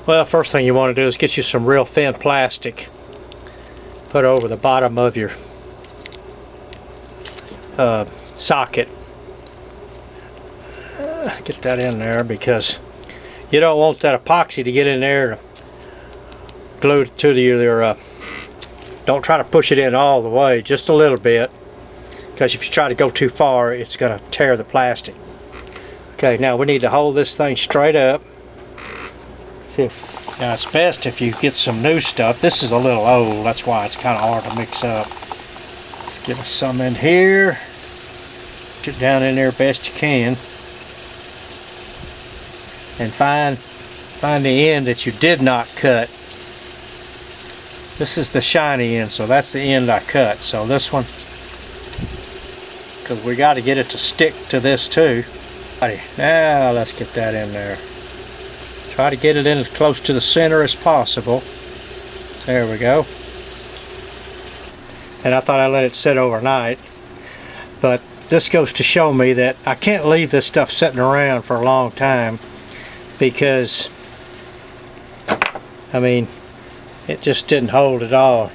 Well, first thing you want to do is get you some real thin plastic. Put it over the bottom of your socket. Get that in there because you don't want that epoxy to get in there to glue it to your don't try to push it in all the way, just a little bit, because if you try to go too far it's going to tear the plastic. Okay, now we need to hold this thing straight up. See, now it's best if you get some new stuff. This is a little old, that's why it's kind of hard to mix up. Let's get us some in here. Put it down in there best you can. And find the end that you did not cut. This is the shiny end, so that's the end I cut. So this one, because we got to get it to stick to this too. Now let's get that in there. Try to get it in as close to the center as possible. There we go. And I thought I'd let it sit overnight, but this goes to show me that I can't leave this stuff sitting around for a long time, because I mean it just didn't hold at all.